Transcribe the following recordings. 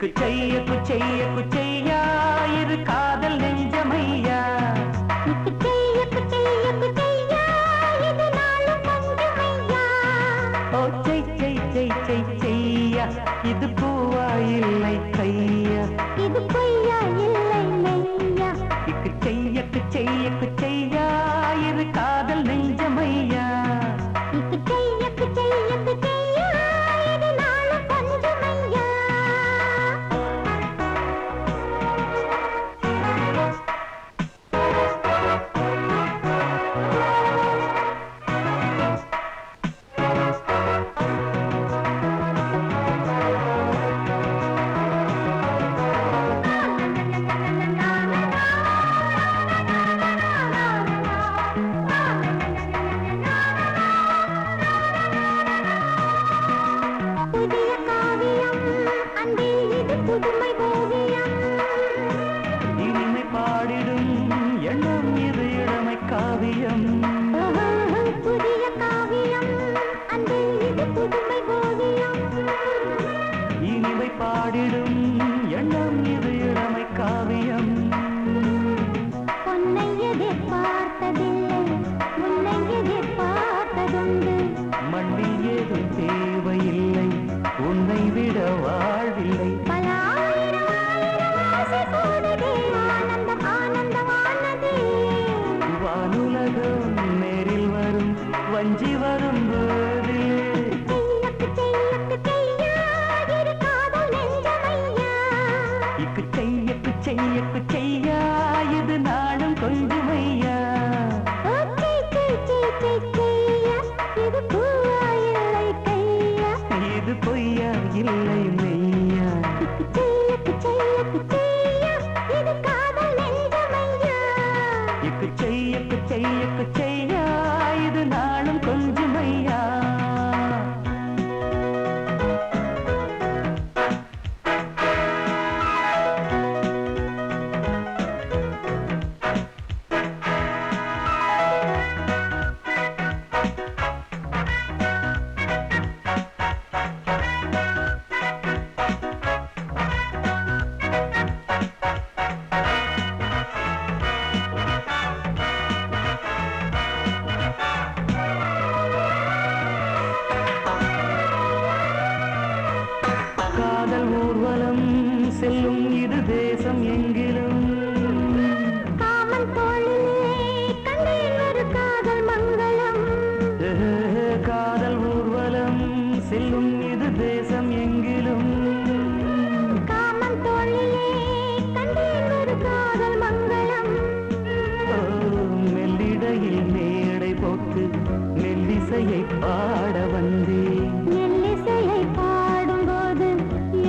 குச்சைய குச்சைய குச்சையா இரு காதல் நெஞ்சமையா. குச்சைய குச்சைய குச்சையா இது நாளும் மஞ்சமையா. ஓ செய் செய் செய் செய் செய்யா இது பூவா இல்லை கையா. இது பொய்யா இல்லை மெய்யா. குச்சைய குச்சைய குச்சையா இரு காதல் நெஞ்சமையா. குச்சைய குச்சைய குச்சையா இது நாளும் மஞ்சமையா. புதிய காவியம் அன்பே இது புதுமை ஓவியம். இனிமை பாடிடும் எண்ணம் இது இளமை காவியம். புதிய காவியம் அன்பே இது புதுமை ஓவியம். இனிமை பாடிடும் எண்ணம் இது இளமை காவியம். பொன்னை எதிர்பார்த்ததில்லை உன்னை எதிர்பார்த்ததுண்டு. மண்ணில் ஏதும் தேவையில்லை உன்னை விட வாழ்வில்லை. பல ஆயிரம் ஆயிரம் ஆசை கூடுதே ஆனந்தம் ஆனந்தமானதே. வானுலகம் நேரில் வரும் வஞ்சி வரும் போது. செய்யக்கு செய்யக்கு செய்யா இரு காதல் நெஞ்சமையா. செய்யக்கு செய்யக்கு செய்யா இது நாளும் கொஞ்சமையா. ஓ செய் செய் செய் செய் செய்யா இது பூவா இல்லை கையா. இது பொய்யா இல்லை மெய்யா. செய்யக்கு செய்யக்கு செய்யா இது காதல் நெஞ்சமையா. செய்யக்கு செய்யக்கு செய்யா இது நாளும் கொஞ்சமையா. காதல் ஊர்வலம் செல்லும் இது தேசம் எங்கிலும். காமன் தோளிலே கண்டேன் ஒரு காதல் மங்களம். காதல் ஊர்வலம் செல்லும் இது தேசம் எங்கிலும். காமன் தோளிலே கண்டேன் ஒரு காதல் மங்களம். மெல்லிடையில் மேடை போட்டு மெல்லிசையை பாட வந்தேன். மெல்லிசையை பாடும்போது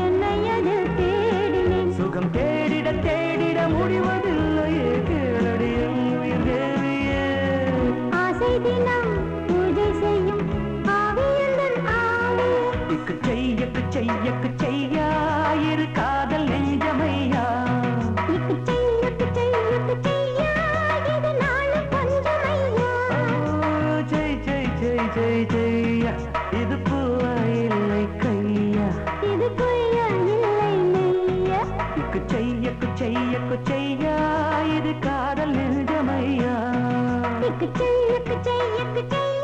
என்னை அதில் தேடினேன். சுகம் தேடிட தேடிட முடிவதில்லையே கேளடியும் உயிர் தேவியே. ஆசை தினம் பூஜை செய்யும் ஆவியந்தன் ஆவி. செய்யக்கு செய்யக்கு செய்யா இரு காதல் நெஞ்சமையா. செய்யக்கு செய்யக்கு செய்யா இது நாளும் கொஞ்சமையா. ஜெய் ஜெய் ஜெய் ஜெய் ஜெய்யா இது பூவா இல்லை கையா. இது பொய்யா இல்லை மெய்யா. செய்யக்கு செய்யக்கு செய்யா இது காதல் நெஞ்சமையா. செய்யக்கு செய்யக்கு செய்யா